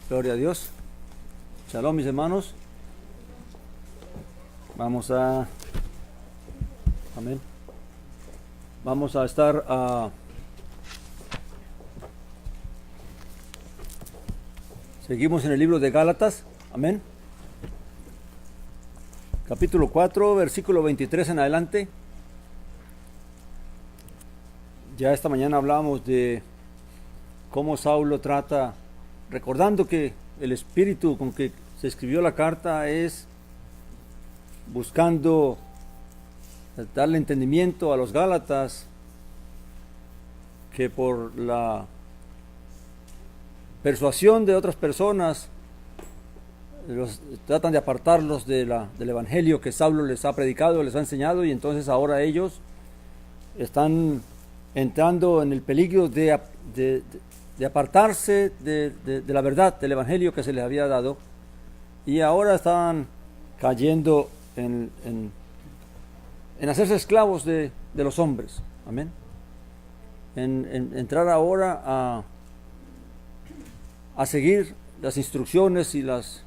Gloria a Dios. Shalom, mis hermanos. Amén. Vamos a estar seguimos en el libro de Gálatas. Amén. Capítulo 4, versículo 23 en adelante. Ya esta mañana hablábamos de cómo Saulo trata, recordando que el espíritu con que se escribió la carta es buscando darle entendimiento a los Gálatas, que por la persuasión de otras personas tratan de apartarlos del evangelio que Saulo les ha predicado, les ha enseñado, y entonces ahora ellos están entrando en el peligro de apartarse de la verdad del evangelio que se les había dado, y ahora están cayendo en hacerse esclavos de los hombres. Amén. En entrar ahora a seguir las instrucciones y los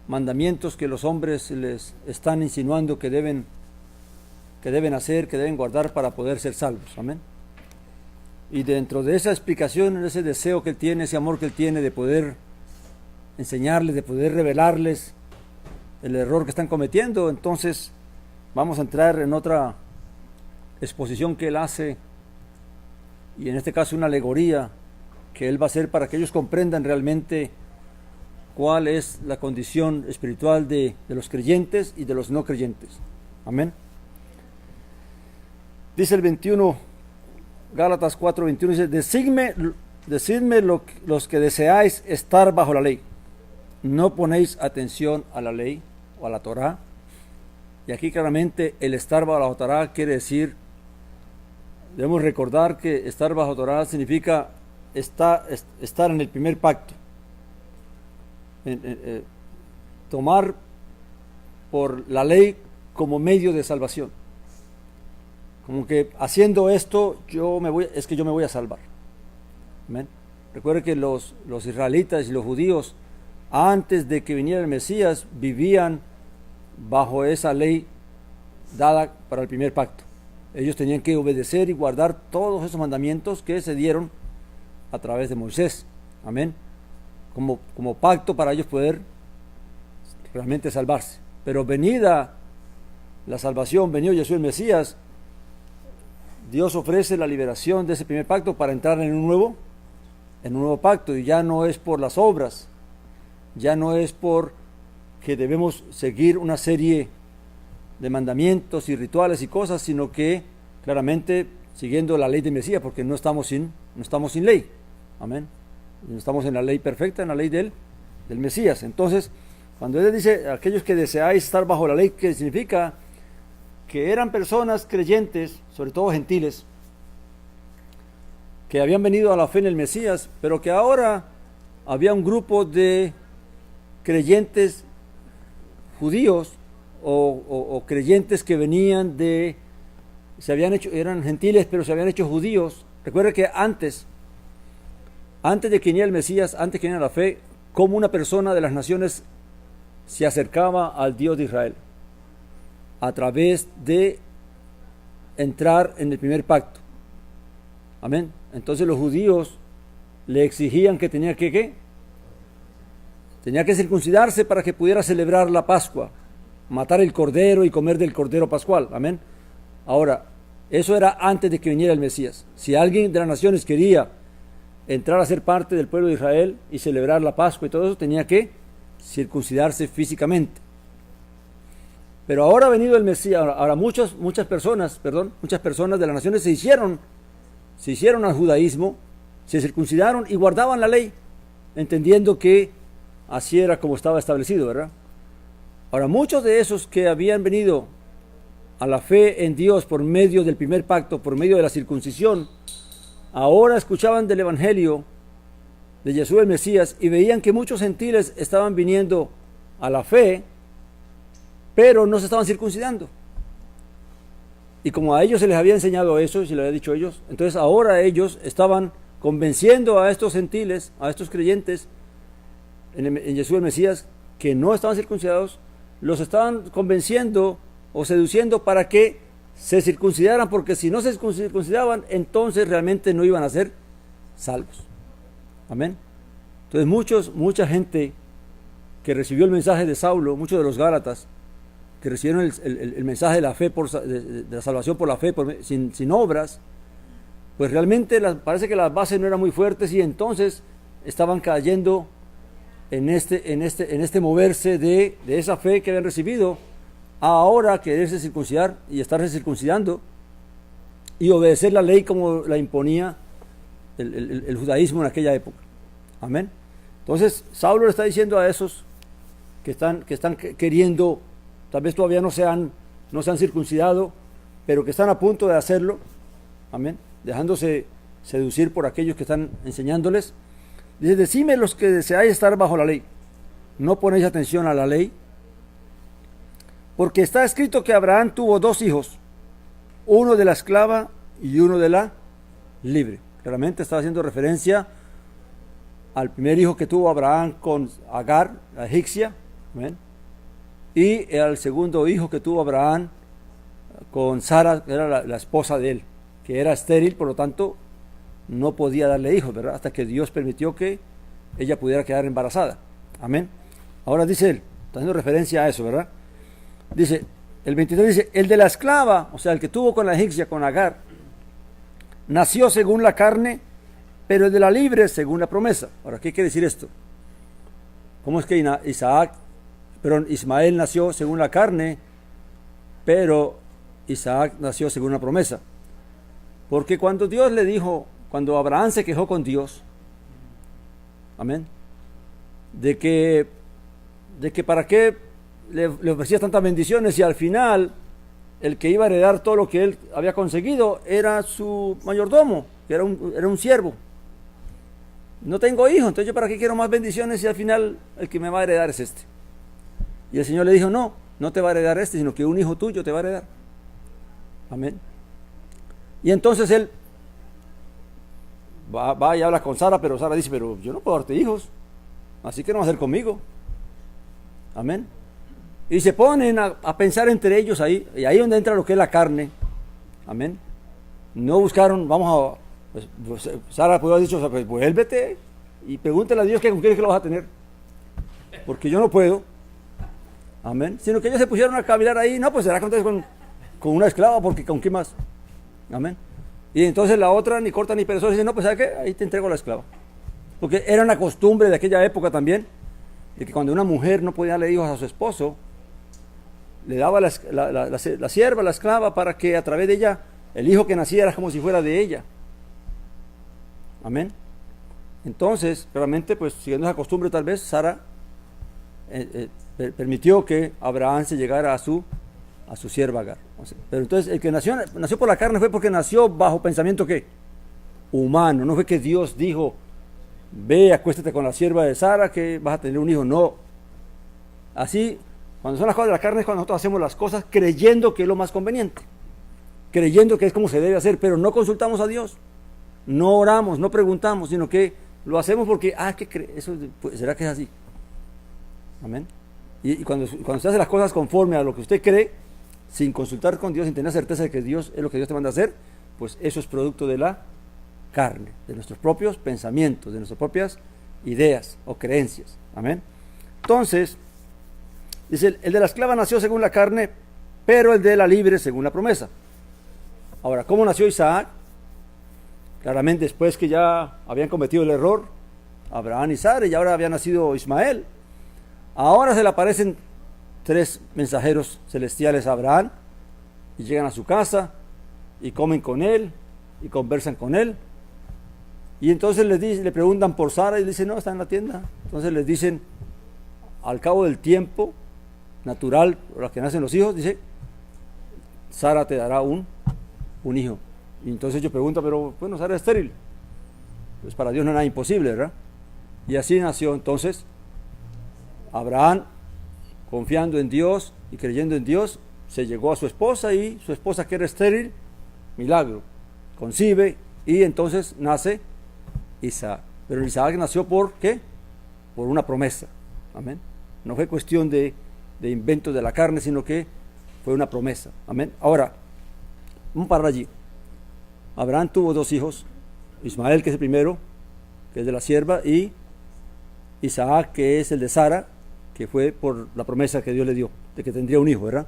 mandamientos que los hombres les están insinuando que deben hacer, que deben guardar para poder ser salvos. Amén. Y dentro de esa explicación, ese deseo que él tiene, ese amor que él tiene de poder enseñarles, de poder revelarles el error que están cometiendo, entonces vamos a entrar en otra exposición que él hace, y en este caso una alegoría que él va a hacer para que ellos comprendan realmente cuál es la condición espiritual de los creyentes y de los no creyentes. Amén. Dice el 21, Gálatas 4:21, dice: decidme los que deseáis estar bajo la ley. No ponéis atención a la ley o a la Torá. Y aquí claramente el estar bajo la Torá quiere decir, debemos recordar que estar bajo Torá significa estar en el primer pacto. Tomar por la ley como medio de salvación. Como que haciendo esto yo me voy a salvar. Amén. Recuerde que los israelitas y los judíos, antes de que viniera el Mesías, vivían bajo esa ley dada para el primer pacto. Ellos tenían que obedecer y guardar todos esos mandamientos que se dieron a través de Moisés. Amén. Como pacto para ellos poder realmente salvarse. Pero venida la salvación, venido Jesús el Mesías, Dios ofrece la liberación de ese primer pacto para entrar en un nuevo pacto, y ya no es por las obras, ya no es por que debemos seguir una serie de mandamientos y rituales y cosas, sino que claramente siguiendo la ley de Mesías, porque no estamos sin ley. Amén. No estamos en la ley perfecta, en la ley del Mesías. Entonces, cuando él dice aquellos que deseáis estar bajo la ley, ¿qué significa? Que eran personas creyentes, sobre todo gentiles, que habían venido a la fe en el Mesías, pero que ahora había un grupo de creyentes judíos o creyentes que venían eran gentiles, pero se habían hecho judíos. Recuerda que antes de que viniera el Mesías, antes de que viniera la fe, como una persona de las naciones se acercaba al Dios de Israel a través de entrar en el primer pacto. Amén. Entonces los judíos le exigían que tenía que circuncidarse para que pudiera celebrar la Pascua, matar el cordero y comer del cordero pascual. Amén. Ahora, eso era antes de que viniera el Mesías. Si alguien de las naciones quería entrar a ser parte del pueblo de Israel y celebrar la Pascua y todo eso, tenía que circuncidarse físicamente. Pero ahora ha venido el Mesías, ahora muchas personas de las naciones se hicieron al judaísmo, se circuncidaron y guardaban la ley, entendiendo que así era como estaba establecido, ¿verdad? Ahora, muchos de esos que habían venido a la fe en Dios por medio del primer pacto, por medio de la circuncisión, ahora escuchaban del evangelio de Jesús el Mesías y veían que muchos gentiles estaban viniendo a la fe, pero no se estaban circuncidando. Y como a ellos se les había enseñado eso, y se les había dicho a ellos, entonces ahora ellos estaban convenciendo a estos gentiles, a estos creyentes, en Jesús el Mesías, que no estaban circuncidados, los estaban convenciendo o seduciendo para que se circuncidaran, porque si no se circuncidaban, entonces realmente no iban a ser salvos. Amén. Entonces mucha gente que recibió el mensaje de Saulo, muchos de los Gálatas, que recibieron el mensaje de la fe, de la salvación por la fe, sin obras, pues realmente parece que las bases no eran muy fuertes y entonces estaban cayendo en este moverse de esa fe que habían recibido, a ahora quererse circuncidar y estarse circuncidando y obedecer la ley como la imponía el judaísmo en aquella época. Amén. Entonces Saulo le está diciendo a esos que están queriendo, tal vez todavía no se han circuncidado, pero que están a punto de hacerlo, amén, dejándose seducir por aquellos que están enseñándoles. Dice: decime los que deseáis estar bajo la ley, no ponéis atención a la ley, porque está escrito que Abraham tuvo 2 hijos, uno de la esclava y uno de la libre. Claramente está haciendo referencia al primer hijo que tuvo Abraham con Agar, la egipcia, ¿ven? Y al segundo hijo que tuvo Abraham con Sara, que era la esposa de él, que era estéril, por lo tanto no podía darle hijos, ¿verdad? Hasta que Dios permitió que ella pudiera quedar embarazada. Amén. Ahora dice él, está haciendo referencia a eso, ¿verdad? Dice, el 23 dice: el de la esclava, o sea, el que tuvo con la egipcia, con Agar, nació según la carne, pero el de la libre según la promesa. Ahora, ¿qué quiere decir esto? ¿Cómo es que Ismael nació según la carne, pero Isaac nació según la promesa? Porque cuando Dios le dijo, cuando Abraham se quejó con Dios, amén, de que para qué le ofrecía tantas bendiciones, y al final el que iba a heredar todo lo que él había conseguido era su mayordomo, que era un siervo. No tengo hijos, entonces yo para qué quiero más bendiciones si al final el que me va a heredar es este. Y el Señor le dijo: no te va a heredar este, sino que un hijo tuyo te va a heredar. Amén. Y entonces él va y habla con Sara, pero Sara dice: pero yo no puedo darte hijos, así que no va a ser conmigo. Amén. Y se ponen a pensar entre ellos ahí, y ahí donde entra lo que es la carne. Amén. No buscaron, pues Sara pudo haber dicho: pues vuélvete y pregúntale a Dios con quién es que lo vas a tener, porque yo no puedo. Amén. Sino que ellos se pusieron a caminar ahí: no, pues será con una esclava, porque ¿con qué más? Amén. Y entonces la otra, ni corta ni perezosa, dice: no, pues ¿sabes qué? Ahí te entrego a la esclava. Porque era una costumbre de aquella época también, de que cuando una mujer no podía darle hijos a su esposo, le daba la sierva, la esclava, para que a través de ella el hijo que nacía era como si fuera de ella. Amén. Entonces, realmente, pues siguiendo esa costumbre, tal vez Sara permitió que Abraham se llegara a su sierva Agar. Pero entonces el que nació por la carne fue porque nació bajo pensamiento ¿qué? Humano. No fue que Dios dijo: ve, acuéstate con la sierva de Sara que vas a tener un hijo. No. Así, cuando son las cosas de la carne, es cuando nosotros hacemos las cosas creyendo que es lo más conveniente, creyendo que es como se debe hacer, pero no consultamos a Dios, no oramos, no preguntamos, sino que lo hacemos porque, ¿será que es así? Amén. Y cuando usted hace las cosas conforme a lo que usted cree, sin consultar con Dios, sin tener certeza de que Dios es lo que Dios te manda a hacer, pues eso es producto de la carne, de nuestros propios pensamientos, de nuestras propias ideas o creencias. Amén. Entonces, dice: el de la esclava nació según la carne, pero el de la libre según la promesa. Ahora, ¿cómo nació Isaac? Claramente después que ya habían cometido el error Abraham y Sara, y ahora había nacido Ismael. Ahora se le aparecen 3 mensajeros celestiales a Abraham, y llegan a su casa, y comen con él, y conversan con él. Y entonces le preguntan por Sara, y le dicen: no, está en la tienda. Entonces les dicen, al cabo del tiempo natural, por los que nacen los hijos, dice: Sara te dará un hijo. Y entonces yo pregunto: pero bueno, Sara es estéril. Pues para Dios no es nada imposible, ¿verdad? Y así nació entonces Abraham, confiando en Dios y creyendo en Dios, se llegó a su esposa, y su esposa, que era estéril, milagro, concibe, y entonces nace Isaac. Pero Isaac nació ¿por qué? por una promesa. Amén. No fue cuestión de invento de la carne, sino que fue una promesa. Amén. Ahora, vamos para allí. Abraham tuvo 2 hijos, Ismael, que es el primero, que es de la sierva, y Isaac, que es el de Sara, que fue por la promesa que Dios le dio, de que tendría un hijo, ¿verdad?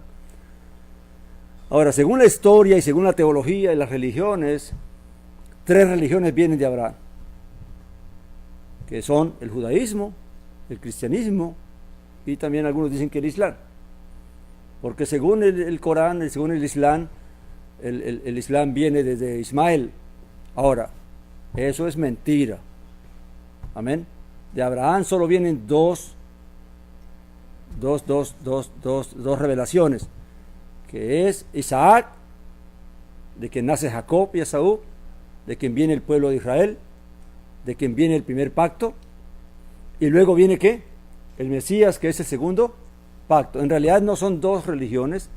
Ahora, según la historia y según la teología y las religiones, 3 religiones vienen de Abraham, que son el judaísmo, el cristianismo, y también algunos dicen que el islam. Porque según el Corán, según el islam, el islam viene desde Ismael. Ahora, eso es mentira. Amén. De Abraham solo vienen dos revelaciones, que es Isaac, de quien nace Jacob y Esaú, de quien viene el pueblo de Israel, de quien viene el primer pacto, y luego viene ¿qué? El Mesías, que es el segundo pacto. En realidad no son 2 religiones,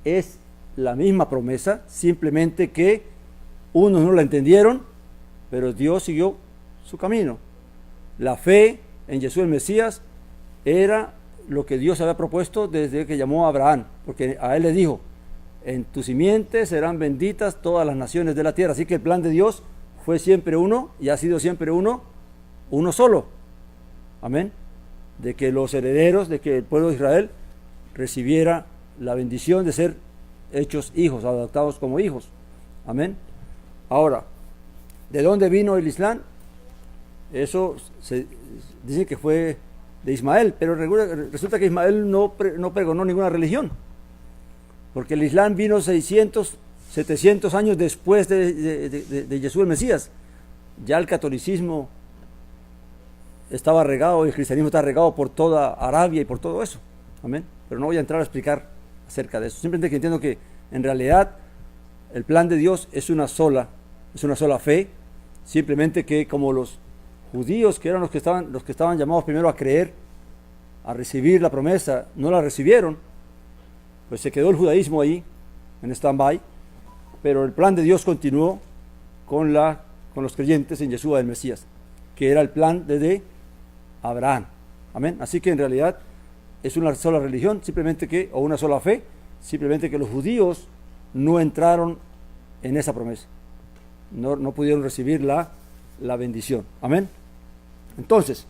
es la misma promesa, simplemente que unos no la entendieron, pero Dios siguió su camino. La fe en Jesús el Mesías era lo que Dios había propuesto desde que llamó a Abraham, porque a él le dijo: en tu simiente serán benditas todas las naciones de la tierra. Así que el plan de Dios fue siempre uno y ha sido siempre uno solo. Amén. De que los herederos, de que el pueblo de Israel recibiera la bendición de ser hechos hijos, adoptados como hijos. Amén. Ahora, ¿de dónde vino el Islam? Eso se dice que fue de Ismael, pero resulta que Ismael no pregonó ninguna religión, porque el Islam vino 600, 700 años después de Jesús el Mesías. Ya el catolicismo estaba regado, el cristianismo está regado por toda Arabia y por todo eso. Amén. Pero no voy a entrar a explicar acerca de eso. Simplemente que entiendo que en realidad el plan de Dios es una sola fe. Simplemente que como los judíos, que eran los que estaban llamados primero a creer, a recibir la promesa, no la recibieron, pues se quedó el judaísmo ahí en stand-by, pero el plan de Dios continuó con los creyentes en Yeshua el Mesías, que era el plan desde Abraham. Amén. Así que en realidad es una sola religión, o una sola fe, simplemente que los judíos no entraron en esa promesa, no pudieron recibir la bendición. Amén. Entonces,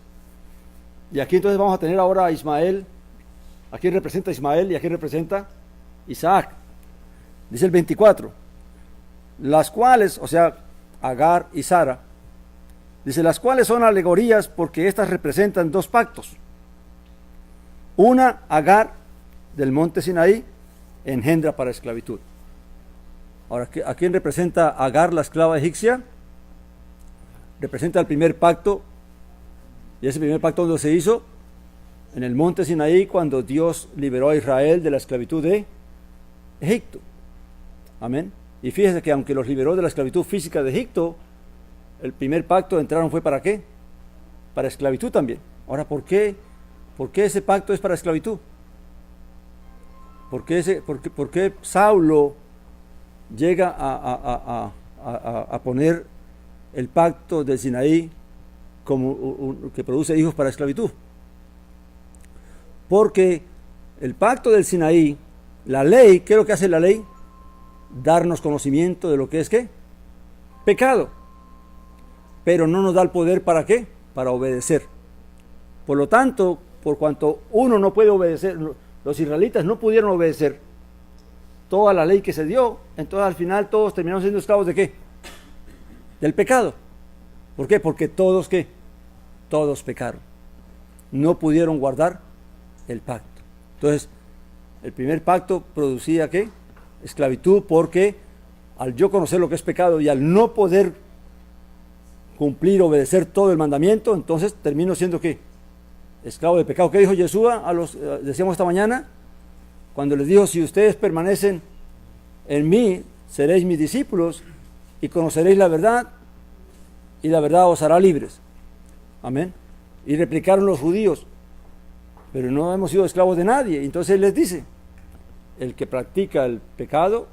y aquí entonces vamos a tener ahora a Ismael. ¿A quién representa Ismael y a quién representa Isaac? Dice el 24, las cuales, o sea, Agar y Sara, dice, las cuales son alegorías porque estas representan 2 pactos. Una, Agar del monte Sinaí, engendra para esclavitud. Ahora, ¿a quién representa Agar, la esclava egipcia? Representa el primer pacto, y ese primer pacto donde se hizo en el monte Sinaí, cuando Dios liberó a Israel de la esclavitud de Egipto. Amén. Y fíjese que aunque los liberó de la esclavitud física de Egipto, el primer pacto entraron fue ¿para qué? Para esclavitud también. Ahora, ¿por qué ese pacto es para esclavitud? ¿Por qué Saulo llega a poner el pacto del Sinaí como que produce hijos para esclavitud? Porque el pacto del Sinaí, la ley, ¿qué es lo que hace la ley? Darnos conocimiento de lo que es ¿qué? Pecado. Pero no nos da el poder ¿para qué? Para obedecer. Por lo tanto, por cuanto uno no puede obedecer, los israelitas no pudieron obedecer toda la ley que se dio, entonces al final todos terminaron siendo esclavos ¿de qué? Del pecado. ¿Por qué? Porque todos ¿qué? Todos pecaron. No pudieron guardar el pacto. Entonces, el primer pacto producía ¿qué? Esclavitud, porque al yo conocer lo que es pecado y al no poder cumplir, obedecer todo el mandamiento, entonces termino siendo ¿qué? Esclavo de pecado. ¿Qué dijo Yeshua decíamos esta mañana? Cuando les dijo, si ustedes permanecen en mí, seréis mis discípulos y conoceréis la verdad, y la verdad os hará libres. Amén. Y replicaron los judíos, pero no hemos sido esclavos de nadie. Entonces él les dice, el que practica el pecado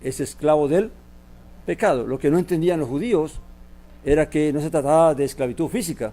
es esclavo del pecado. Lo que no entendían los judíos era que no se trataba de esclavitud física,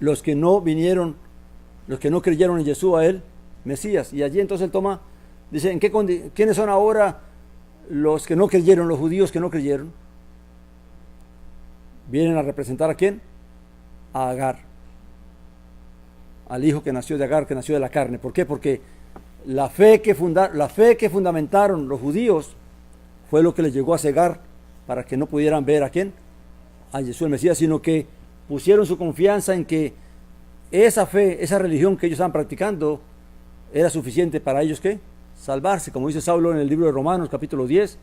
los que no vinieron, los que no creyeron en Yeshua, el Mesías. Y allí entonces él toma, dice, ¿quiénes son ahora los que no creyeron, los judíos que no creyeron? Vienen a representar ¿a quién? A Agar, al hijo que nació de Agar, que nació de la carne. ¿Por qué? Porque la fe que fundamentaron los judíos fue lo que les llegó a cegar para que no pudieran ver ¿a quién? A Yeshua el Mesías, sino que pusieron su confianza en que esa fe, esa religión que ellos estaban practicando era suficiente para ellos ¿qué? Salvarse, como dice Saulo en el libro de Romanos capítulo 10,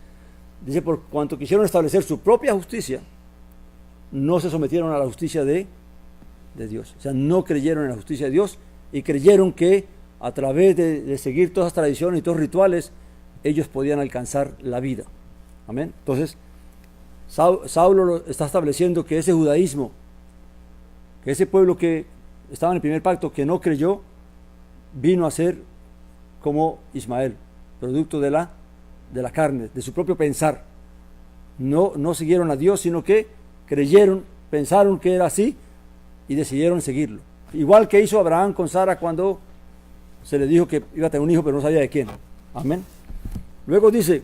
dice, por cuanto quisieron establecer su propia justicia, no se sometieron a la justicia de Dios. O sea, no creyeron en la justicia de Dios y creyeron que a través de seguir todas las tradiciones y todos los rituales, ellos podían alcanzar la vida. Amén. Entonces, Saulo está estableciendo que ese judaísmo, que ese pueblo que estaba en el primer pacto, que no creyó, vino a ser como Ismael, producto de la carne, de su propio pensar. No siguieron a Dios, sino que creyeron, pensaron que era así y decidieron seguirlo. Igual que hizo Abraham con Sara cuando se le dijo que iba a tener un hijo, pero no sabía de quién. Amén. Luego dice,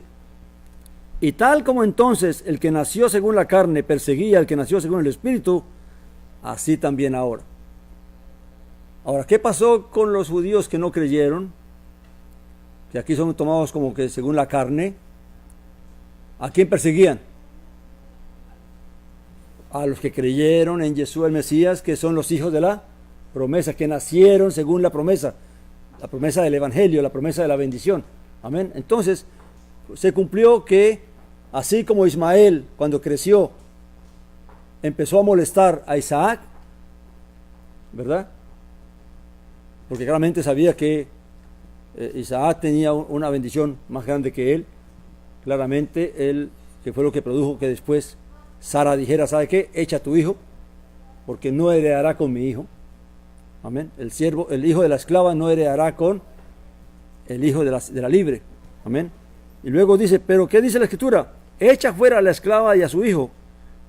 y tal como entonces el que nació según la carne perseguía al que nació según el Espíritu, así también ahora. Ahora, ¿qué pasó con los judíos que no creyeron? Que aquí son tomados como que según la carne. ¿A quién perseguían? A los que creyeron en Yeshua el Mesías, que son los hijos de la promesa, que nacieron según la promesa del Evangelio, la promesa de la bendición. Amén. Entonces, se cumplió que, así como Ismael, cuando creció, empezó a molestar a Isaac, ¿verdad? Porque claramente sabía que Isaac tenía una bendición más grande que él. Claramente, él, que fue lo que produjo que después Sara dijera, ¿sabe qué? Echa a tu hijo, porque no heredará con mi hijo. Amén. El hijo de la esclava no heredará con el hijo de la libre. Amén. Y luego dice, ¿pero qué dice la Escritura? Echa fuera a la esclava y a su hijo,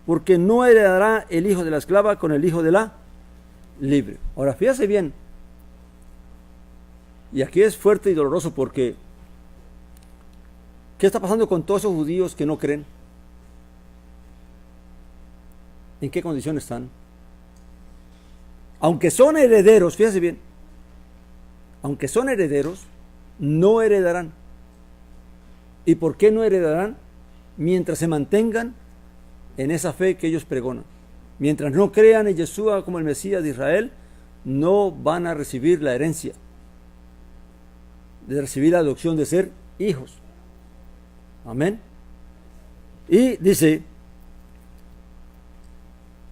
porque no heredará el hijo de la esclava con el hijo de la libre. Ahora, fíjese bien, y aquí es fuerte y doloroso porque ¿qué está pasando con todos esos judíos que no creen? ¿En qué condición están? Aunque son herederos, fíjese bien, aunque son herederos, no heredarán. ¿Y por qué no heredarán? Mientras se mantengan en esa fe que ellos pregonan. Mientras no crean en Yeshua como el Mesías de Israel, no van a recibir la herencia, de recibir la adopción, de ser hijos. Amén. Y dice,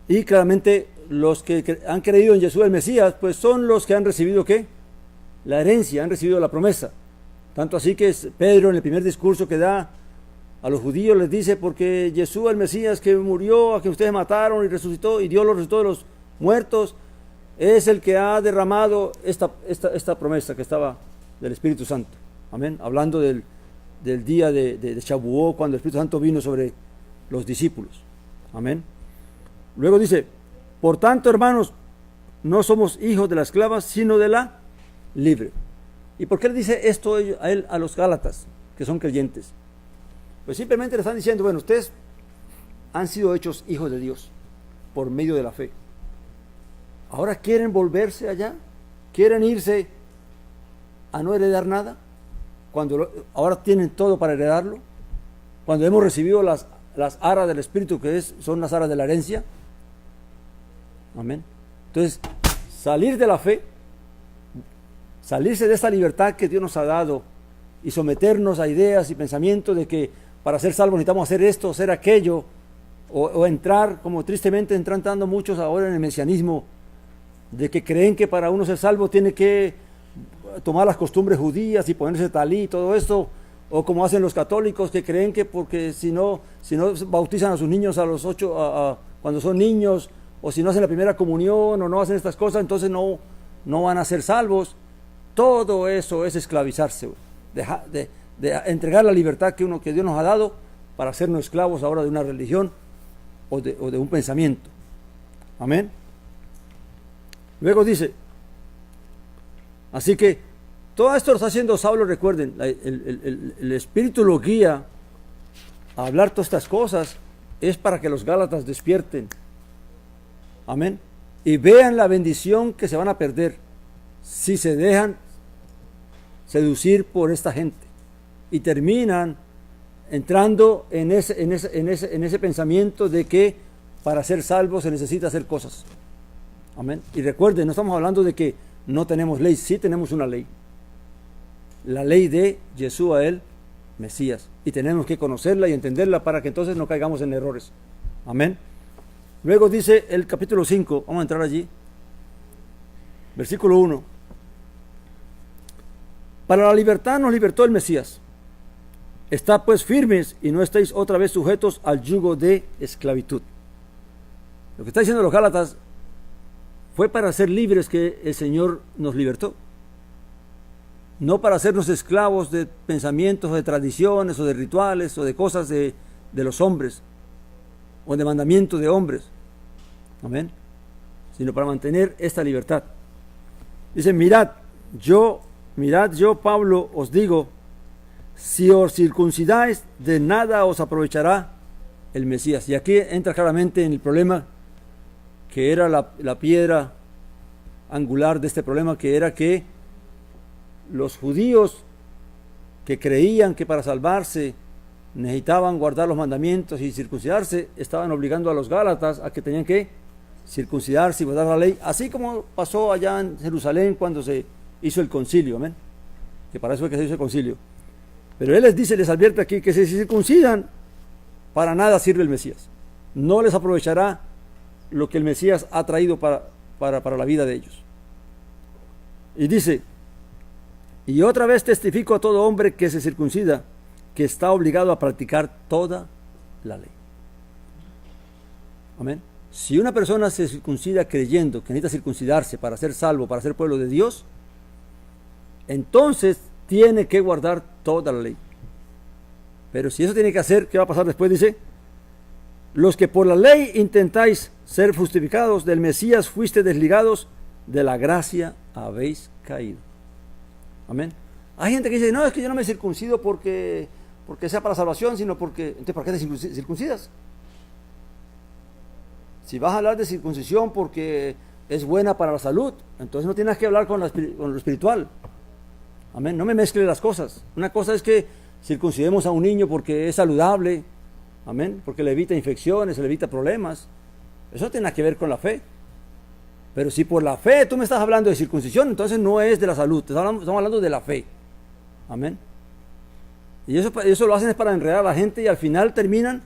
y claramente los que han creído en Yeshua el Mesías, pues son los que han recibido ¿qué? La herencia, han recibido la promesa. Tanto así que Pedro en el primer discurso que da a los judíos les dice, porque Yeshua el Mesías que murió, a que ustedes mataron y resucitó, y Dios lo resucitó de los muertos, es el que ha derramado esta promesa que estaba del Espíritu Santo. Amén. Hablando del día de Shavuot, cuando el Espíritu Santo vino sobre los discípulos. Amén. Luego dice, por tanto, hermanos, no somos hijos de la esclava, sino de la libre. ¿Y por qué le dice esto a los Gálatas, que son creyentes? Pues simplemente le están diciendo, bueno, ustedes han sido hechos hijos de Dios por medio de la fe. Ahora quieren volverse allá, quieren irse a no heredar nada, cuando ahora tienen todo para heredarlo, cuando hemos recibido las aras del Espíritu, que son las aras de la herencia. Amén. Entonces, salir de la fe, salirse de esta libertad que Dios nos ha dado y someternos a ideas y pensamientos de que para ser salvos necesitamos hacer esto, hacer aquello, o entrar, como tristemente están entrando muchos ahora en el mesianismo, de que creen que para uno ser salvo tiene que tomar las costumbres judías y ponerse talí y todo esto, o como hacen los católicos que creen que porque si no bautizan a sus niños a los 8, cuando son niños, o si no hacen la primera comunión o no hacen estas cosas, entonces no van a ser salvos. Todo eso es esclavizarse, de entregar la libertad que Dios nos ha dado para hacernos esclavos ahora de una religión o de un pensamiento. Amén. Luego dice, así que todo esto lo está haciendo Saulo, recuerden, el Espíritu lo guía a hablar todas estas cosas, es para que los Gálatas despierten. Amén. Y vean la bendición que se van a perder si se dejan seducir por esta gente y terminan entrando en ese pensamiento de que para ser salvos se necesita hacer cosas. Amén. Y recuerden, no estamos hablando de que no tenemos ley, sí tenemos una ley. La ley de Yeshua el Mesías. Y tenemos que conocerla y entenderla para que entonces no caigamos en errores. Amén. Luego dice el capítulo 5, vamos a entrar allí. Versículo 1. Para la libertad nos libertó el Mesías. Estad pues firmes y no estéis otra vez sujetos al yugo de esclavitud. Lo que está diciendo los Gálatas fue para ser libres que el Señor nos libertó. No para hacernos esclavos de pensamientos, o de tradiciones, o de rituales, o de cosas de los hombres, o de mandamientos de hombres. Amén. Sino para mantener esta libertad. Dice, mirad, yo Pablo os digo, si os circuncidáis, de nada os aprovechará el Mesías. Y aquí entra claramente en el problema que era la piedra angular de este problema, que era que los judíos que creían que para salvarse necesitaban guardar los mandamientos y circuncidarse, estaban obligando a los Gálatas a que tenían que circuncidarse y guardar la ley, así como pasó allá en Jerusalén cuando se hizo el concilio, amén, que para eso fue que se hizo el concilio. Pero él les dice, les advierte aquí que si se circuncidan, para nada sirve el Mesías, no les aprovechará lo que el Mesías ha traído para la vida de ellos. Y dice, y otra vez testifico a todo hombre que se circuncida, que está obligado a practicar toda la ley. Amén. Si una persona se circuncida creyendo que necesita circuncidarse para ser salvo, para ser pueblo de Dios, entonces tiene que guardar toda la ley. Pero si eso tiene que hacer, ¿qué va a pasar después? Dice, los que por la ley intentáis ser justificados del Mesías, fuiste desligados, de la gracia habéis caído. Amén. Hay gente que dice, no, es que yo no me circuncido porque sea para salvación, sino porque... Entonces, ¿para qué te circuncidas? Si vas a hablar de circuncisión porque es buena para la salud, entonces no tienes que hablar con lo espiritual. Amén. No me mezcle las cosas. Una cosa es que circuncidemos a un niño porque es saludable, amén, porque le evita infecciones, le evita problemas. Eso no tiene nada que ver con la fe. Pero si por la fe tú me estás hablando de circuncisión, entonces no es de la salud, estamos hablando de la fe. Amén. Y eso lo hacen es para enredar a la gente y al final terminan,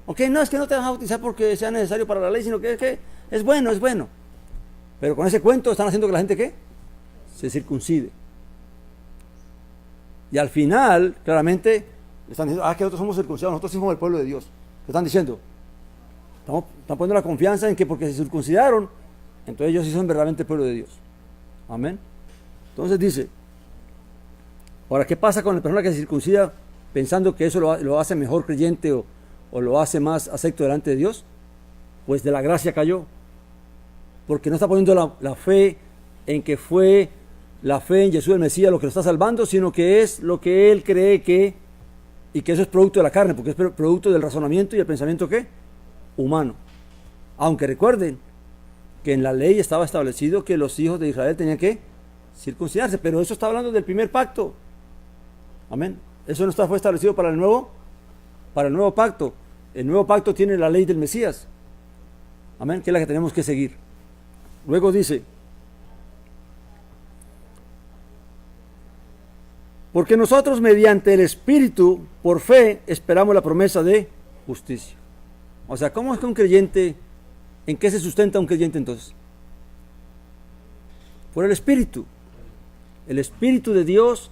ok, no, es que no te vas a bautizar porque sea necesario para la ley, sino que es bueno. Pero con ese cuento están haciendo que la gente, ¿qué? Se circuncide. Y al final, claramente, están diciendo, que nosotros somos circuncidados, nosotros somos el pueblo de Dios. ¿Qué están diciendo? Están poniendo la confianza en que porque se circuncidaron, entonces ellos sí son verdaderamente el pueblo de Dios. Amén. Entonces dice, ahora, ¿qué pasa con la persona que se circuncida pensando que eso lo hace mejor creyente o lo hace más acepto delante de Dios? Pues de la gracia cayó. Porque no está poniendo la fe en que fue la fe en Jesús el Mesías lo que lo está salvando, sino que es lo que él cree y que eso es producto de la carne, porque es producto del razonamiento y el pensamiento, ¿qué? Humano. Aunque recuerden que en la ley estaba establecido que los hijos de Israel tenían que circuncidarse, pero eso está hablando del primer pacto. Amén. Eso no fue establecido para el nuevo pacto. El nuevo pacto tiene la ley del Mesías. Amén, que es la que tenemos que seguir. Luego dice, porque nosotros mediante el Espíritu, por fe, esperamos la promesa de justicia. O sea, ¿cómo es que un creyente, en qué se sustenta un creyente entonces? Por el Espíritu. El Espíritu de Dios,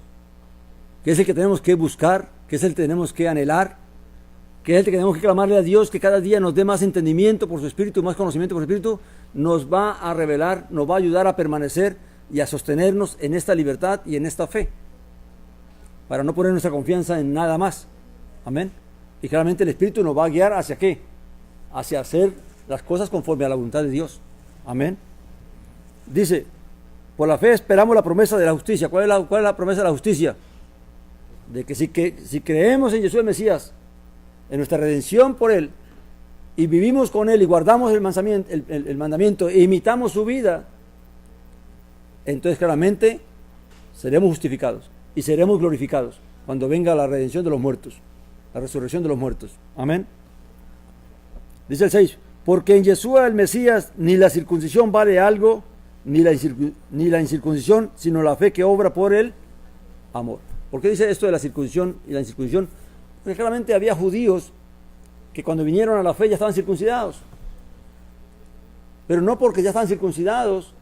que es el que tenemos que buscar, que es el que tenemos que anhelar, que es el que tenemos que clamarle a Dios, que cada día nos dé más entendimiento por su Espíritu, más conocimiento por su Espíritu, nos va a revelar, nos va a ayudar a permanecer y a sostenernos en esta libertad y en esta fe, para no poner nuestra confianza en nada más. Amén. Y claramente el Espíritu nos va a guiar hacia ¿qué? Hacia hacer las cosas conforme a la voluntad de Dios. Amén. Dice, por la fe esperamos la promesa de la justicia. ¿Cuál es la promesa de la justicia? De que si creemos en Jesús el Mesías, en nuestra redención por Él, y vivimos con Él y guardamos el mandamiento e imitamos su vida, entonces claramente seremos justificados y seremos glorificados cuando venga la redención de los muertos, la resurrección de los muertos. Amén. Dice el 6, porque en Yeshua el Mesías ni la circuncisión vale algo, ni la incircuncisión, sino la fe que obra por el amor. ¿Por qué dice esto de la circuncisión y la incircuncisión? Porque claramente había judíos que cuando vinieron a la fe ya estaban circuncidados. Pero no porque ya estaban circuncidados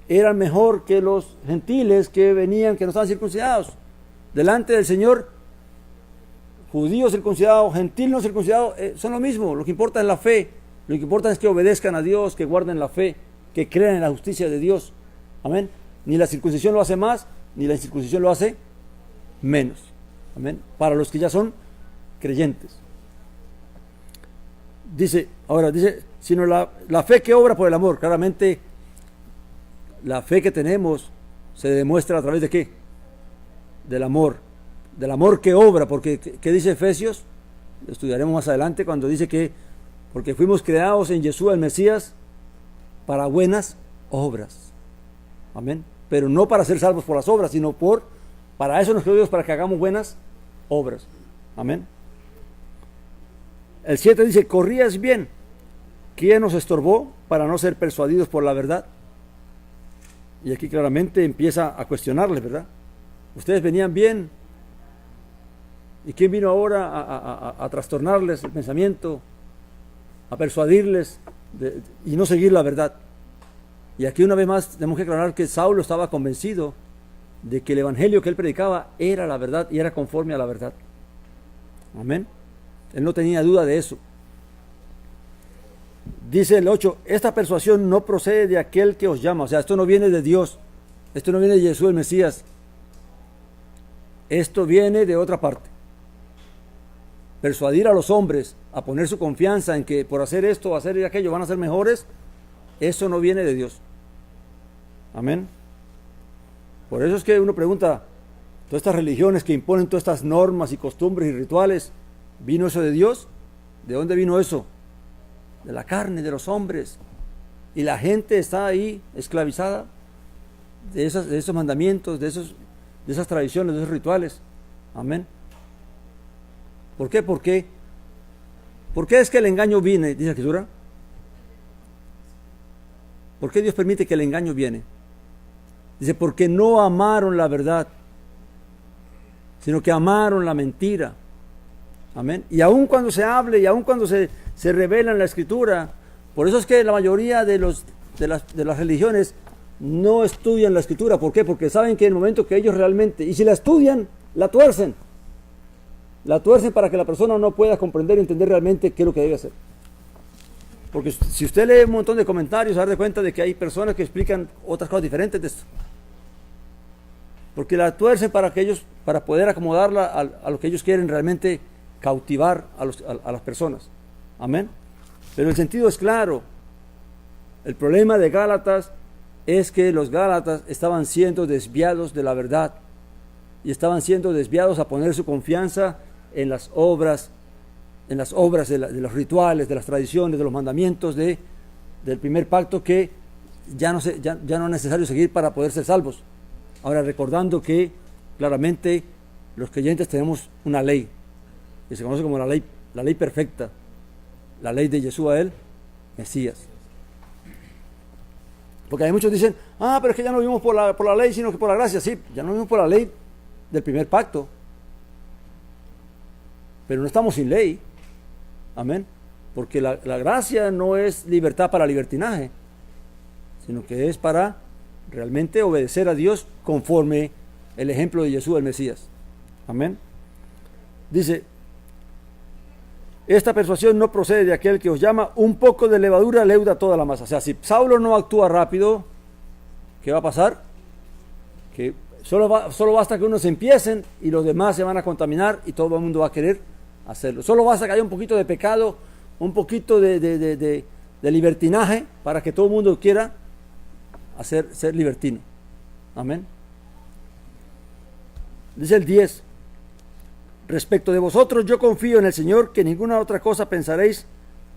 eran mejor que los gentiles que venían que no estaban circuncidados. Delante del Señor, judíos circuncidados, gentil no circuncidados, son lo mismo. Lo que importa es la fe. Lo que importa es que obedezcan a Dios, que guarden la fe, que crean en la justicia de Dios. Amén. Ni la circuncisión lo hace más, ni la incircuncisión lo hace menos. Amén. Para los que ya son creyentes. Dice, sino la fe que obra por el amor. Claramente, la fe que tenemos se demuestra a través de ¿qué? Del amor que obra, porque ¿qué dice Efesios? Lo estudiaremos más adelante cuando dice que porque fuimos creados en Yeshua el Mesías para buenas obras. Amén. Pero no para ser salvos por las obras, sino para eso nos creó Dios, para que hagamos buenas obras. Amén. El 7 dice, corrías bien. ¿Quién nos estorbó para no ser persuadidos por la verdad? Y aquí claramente empieza a cuestionarles, ¿verdad? Ustedes venían bien. ¿Y quién vino ahora a trastornarles el pensamiento? A persuadirles y no seguir la verdad. Y aquí una vez más tenemos que aclarar que Saulo estaba convencido de que el evangelio que él predicaba era la verdad y era conforme a la verdad. Amén. Él no tenía duda de eso. Dice el 8, esta persuasión no procede de aquel que os llama. O sea, esto no viene de Dios. Esto no viene de Jesús el Mesías. Esto viene de otra parte. Persuadir a los hombres a poner su confianza en que por hacer esto o hacer aquello van a ser mejores, eso no viene de Dios. Amén. Por eso es que uno pregunta, todas estas religiones que imponen todas estas normas y costumbres y rituales, ¿vino eso de Dios? ¿De dónde vino eso? De la carne, de los hombres. Y la gente está ahí esclavizada de esos mandamientos, de esas tradiciones, de esos rituales. Amén. ¿Por qué? ¿Por qué? ¿Por qué es que el engaño viene? Dice la Escritura. ¿Por qué Dios permite que el engaño viene? Dice, porque no amaron la verdad, sino que amaron la mentira. Amén. Y aun cuando se hable, y aun cuando se revela en la Escritura, por eso es que la mayoría de las religiones no estudian la Escritura. ¿Por qué? Porque saben que en el momento que ellos realmente, y si la estudian, la tuercen. La tuercen para que la persona no pueda comprender y entender realmente qué es lo que debe hacer. Porque si usted lee un montón de comentarios, se va a dar cuenta de que hay personas que explican otras cosas diferentes de esto. Porque la tuercen para poder acomodarla a lo que ellos quieren realmente cautivar a las personas. Amén. Pero el sentido es claro. El problema de Gálatas es que los Gálatas estaban siendo desviados de la verdad y estaban siendo desviados a poner su confianza en las obras de los rituales, de las tradiciones, de los mandamientos del primer pacto que ya no es necesario seguir para poder ser salvos. Ahora, recordando que claramente los creyentes tenemos una ley que se conoce como la ley perfecta, la ley de Yeshua el Mesías. Porque hay muchos que dicen, pero es que ya no vivimos por la ley, sino que por la gracia. Sí, ya no vivimos por la ley del primer pacto, pero no estamos sin ley. Amén. Porque la gracia no es libertad para libertinaje, sino que es para realmente obedecer a Dios conforme el ejemplo de Jesús el Mesías. Amén. Dice, esta persuasión no procede de aquel que os llama, un poco de levadura leuda toda la masa. O sea, si Saulo no actúa rápido, ¿qué va a pasar? Que solo basta que unos empiecen y los demás se van a contaminar y todo el mundo va a querer hacerlo. Solo basta que haya un poquito de pecado, un poquito de libertinaje para que todo el mundo quiera a ser libertino. Amén. Dice el 10: respecto de vosotros yo confío en el Señor, que ninguna otra cosa pensaréis,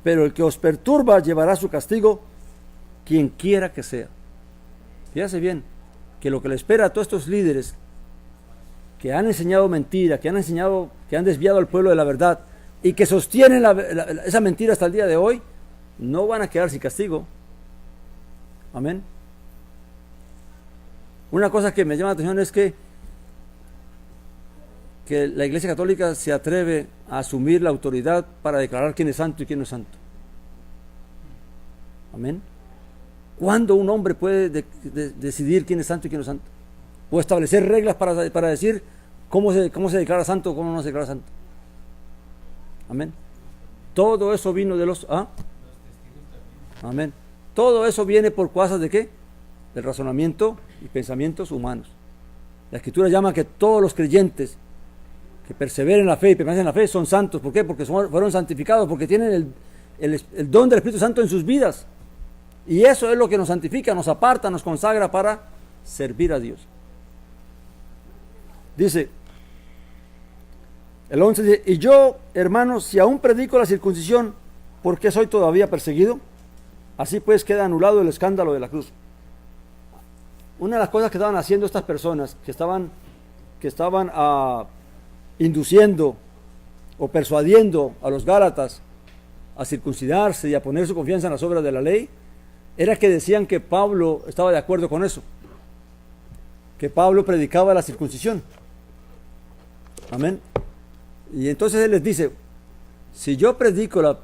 pero el que os perturba llevará su castigo, quien quiera que sea. Fíjate bien, que lo que le espera a todos estos líderes que han enseñado mentira, que han desviado al pueblo de la verdad y que sostienen esa mentira hasta el día de hoy, no van a quedar sin castigo. Amén. Una cosa que me llama la atención es que la Iglesia Católica se atreve a asumir la autoridad para declarar quién es santo y quién no es santo. Amén. ¿Cuándo un hombre puede decidir quién es santo y quién no es santo? O establecer reglas para decir cómo se declara santo o cómo no se declara santo. Amén. Todo eso vino de los... Amén. Todo eso viene por cosas de ¿qué? Del razonamiento y pensamientos humanos. La Escritura llama que todos los creyentes que perseveren en la fe y permanecen en la fe son santos. ¿Por qué? Porque fueron santificados, porque tienen el don del Espíritu Santo en sus vidas. Y eso es lo que nos santifica, nos aparta, nos consagra para servir a Dios. Dice, el 11 dice: y yo, hermanos, si aún predico la circuncisión, ¿por qué soy todavía perseguido? Así pues queda anulado el escándalo de la cruz. Una de las cosas que estaban haciendo estas personas, que estaban induciendo o persuadiendo a los Gálatas a circuncidarse y a poner su confianza en las obras de la ley, era que decían que Pablo estaba de acuerdo con eso, que Pablo predicaba la circuncisión. Amén. Y entonces él les dice: si yo predico la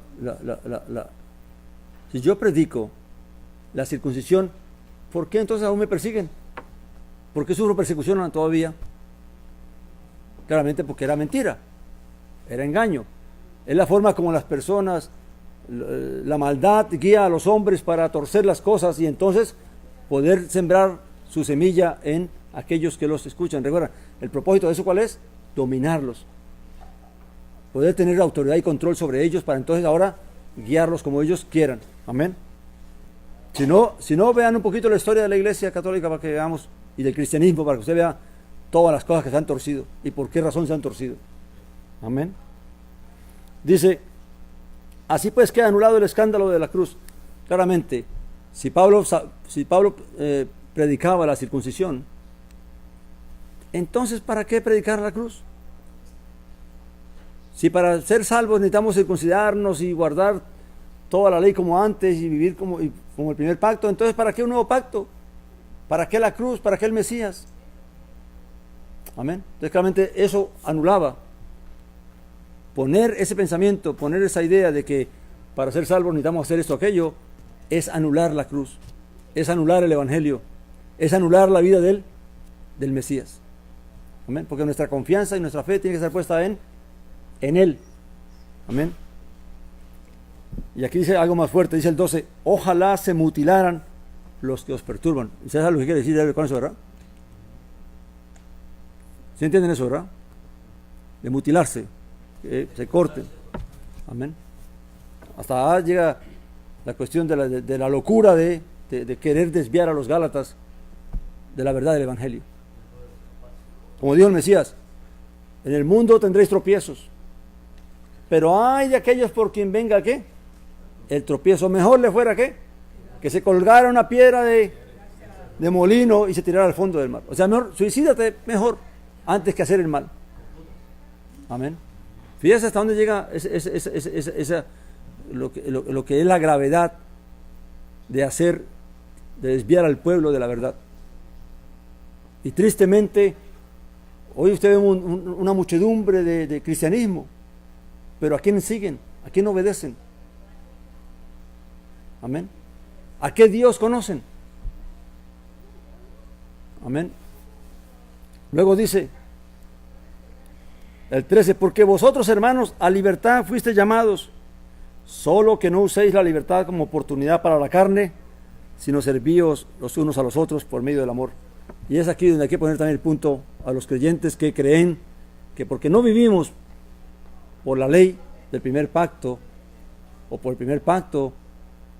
circuncisión, ¿por qué entonces aún me persiguen? ¿Por qué sufro persecución todavía? Claramente porque era mentira, era engaño. Es la forma como las personas, la maldad guía a los hombres para torcer las cosas y entonces poder sembrar su semilla en aquellos que los escuchan. Recuerda, el propósito de eso ¿cuál es? Dominarlos, poder tener autoridad y control sobre ellos para entonces ahora guiarlos como ellos quieran. Amén. Si no, vean un poquito la historia de la Iglesia Católica para que veamos, y del cristianismo, para que usted vea todas las cosas que se han torcido y por qué razón se han torcido. Amén. Dice: así pues queda anulado el escándalo de la cruz. Claramente, si Pablo predicaba la circuncisión, entonces ¿para qué predicar la cruz? Si para ser salvos necesitamos circuncidarnos y guardar toda la ley como antes y vivir como el primer pacto, entonces ¿para qué un nuevo pacto? ¿Para qué la cruz? ¿Para qué el Mesías? Amén. Entonces claramente eso anulaba. Poner ese pensamiento, poner esa idea de que para ser salvos necesitamos hacer esto o aquello, es anular la cruz, es anular el Evangelio, es anular la vida del Mesías. Amén. Porque nuestra confianza y nuestra fe tiene que estar puesta en Él. Amén. Y aquí dice algo más fuerte, dice el 12: ojalá se mutilaran los que os perturban. ¿Y sabes lo que quiere decir con eso, verdad? ¿Sí entienden eso, verdad? De mutilarse, que se corten. Amén. Hasta llega la cuestión de la locura de querer desviar a los Gálatas de la verdad del Evangelio. Como dijo el Mesías: en el mundo tendréis tropiezos, pero hay de aquellos por quien venga ¿qué? El tropiezo. Mejor le fuera ¿qué? Que se colgara una piedra de molino y se tirara al fondo del mar. O sea, mejor suicídate mejor antes que hacer el mal. Amén. Fíjese hasta dónde llega lo que es la gravedad de desviar al pueblo de la verdad. Y tristemente hoy usted ve una muchedumbre de cristianismo, pero ¿a quién siguen? ¿A quién obedecen? Amén. ¿A qué Dios conocen? Amén. Luego dice el 13: porque vosotros, hermanos, a libertad fuisteis llamados, solo que no uséis la libertad como oportunidad para la carne, sino servíos los unos a los otros por medio del amor. Y es aquí donde hay que poner también el punto a los creyentes que creen que porque no vivimos por la ley del primer pacto o por el primer pacto,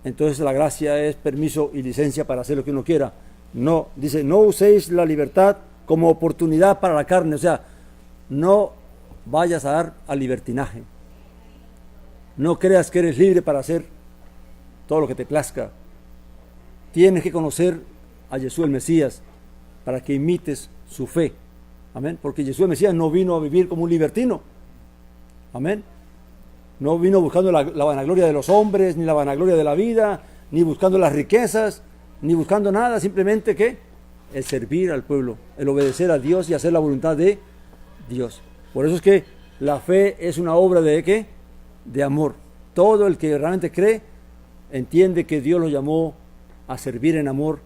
entonces la gracia es permiso y licencia para hacer lo que uno quiera. No, dice, no uséis la libertad como oportunidad para la carne. O sea, no vayas a dar al libertinaje. No creas que eres libre para hacer todo lo que te plazca. Tienes que conocer a Jesús el Mesías para que imites su fe. Amén. Porque Jesús el Mesías no vino a vivir como un libertino. Amén. No vino buscando la vanagloria de los hombres, ni la vanagloria de la vida, ni buscando las riquezas, ni buscando nada. Simplemente que el servir al pueblo, el obedecer a Dios y hacer la voluntad de Dios. Por eso es que la fe es una obra de ¿qué? De amor. Todo el que realmente cree entiende que Dios lo llamó a servir en amor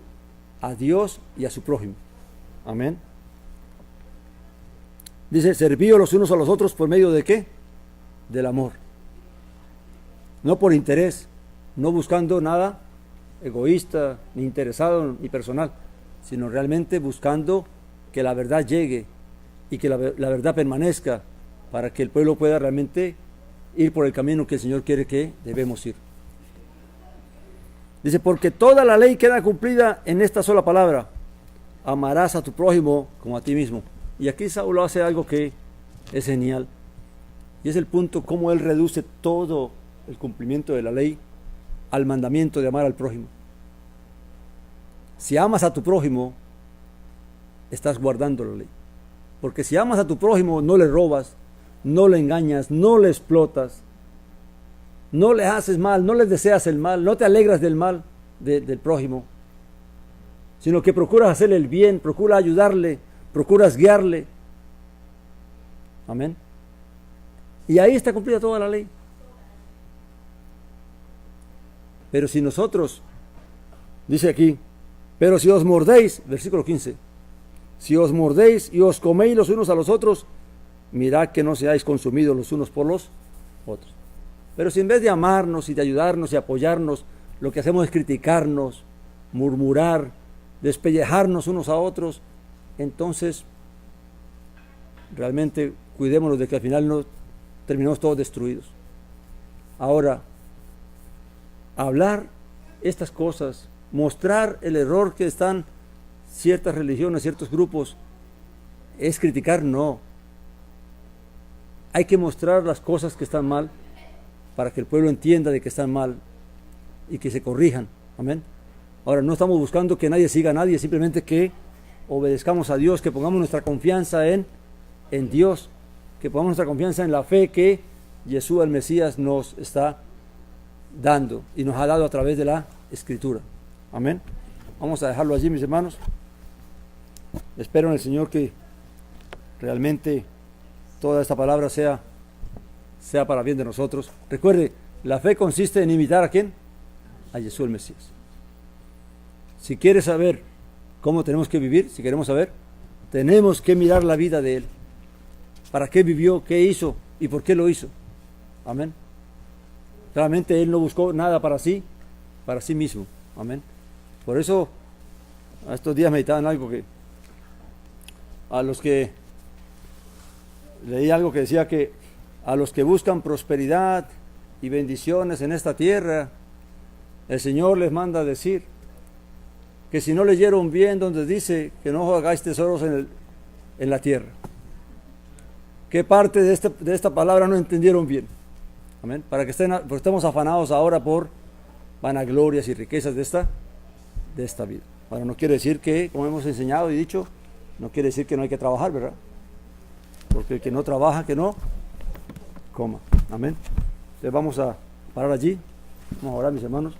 a Dios y a su prójimo. Amén. Dice, servíos los unos a los otros por medio de ¿qué? Del amor. No por interés, no buscando nada egoísta, ni interesado, ni personal, sino realmente buscando que la verdad llegue y que la verdad permanezca para que el pueblo pueda realmente ir por el camino que el Señor quiere que debemos ir. Dice, porque toda la ley queda cumplida en esta sola palabra: amarás a tu prójimo como a ti mismo. Y aquí Saulo hace algo que es genial, y es el punto cómo él reduce todo el cumplimiento de la ley al mandamiento de amar al prójimo. Si amas a tu prójimo, estás guardando la ley. Porque si amas a tu prójimo, no le robas, no le engañas, no le explotas, no le haces mal, no le deseas el mal, no te alegras del mal del prójimo, sino que procuras hacerle el bien, procuras ayudarle, procuras guiarle. Amén. Y ahí está cumplida toda la ley. Pero si nosotros, dice aquí, pero si os mordéis, versículo 15, si os mordéis y os coméis los unos a los otros, mirad que no seáis consumidos los unos por los otros. Pero si en vez de amarnos y de ayudarnos y apoyarnos, lo que hacemos es criticarnos, murmurar, despellejarnos unos a otros, entonces realmente cuidémonos de que al final no terminemos todos destruidos. Ahora, hablar estas cosas, mostrar el error que están ciertas religiones, ciertos grupos, es criticar, no. Hay que mostrar las cosas que están mal para que el pueblo entienda de que están mal y que se corrijan. Amén. Ahora, no estamos buscando que nadie siga a nadie, simplemente que obedezcamos a Dios, que pongamos nuestra confianza en Dios, que pongamos nuestra confianza en la fe que Jesús el Mesías nos está dando y nos ha dado a través de la Escritura. Amén. Vamos a dejarlo allí, mis hermanos. Espero en el Señor que realmente toda esta palabra sea para bien de nosotros. Recuerde, la fe consiste en imitar ¿a quién? A Jesús el Mesías. Si quieres saber cómo tenemos que vivir, si queremos saber, tenemos que mirar la vida de Él. ¿Para qué vivió? ¿Qué hizo? ¿Y por qué lo hizo? Amén. Realmente Él no buscó nada para sí mismo. Amén. Por eso, a estos días meditaba en algo que, a los que, leí algo que decía que a los que buscan prosperidad y bendiciones en esta tierra, el Señor les manda a decir que si no leyeron bien donde dice que no hagáis tesoros en la tierra, ¿qué parte de esta palabra no entendieron bien? Amén. Para que estemos afanados ahora por vanaglorias y riquezas de esta vida. Ahora, no quiere decir que, como hemos enseñado y dicho, no quiere decir que no hay que trabajar, ¿verdad? Porque el que no trabaja, que no coma. Amén. Entonces vamos a parar allí. Vamos a orar, mis hermanos.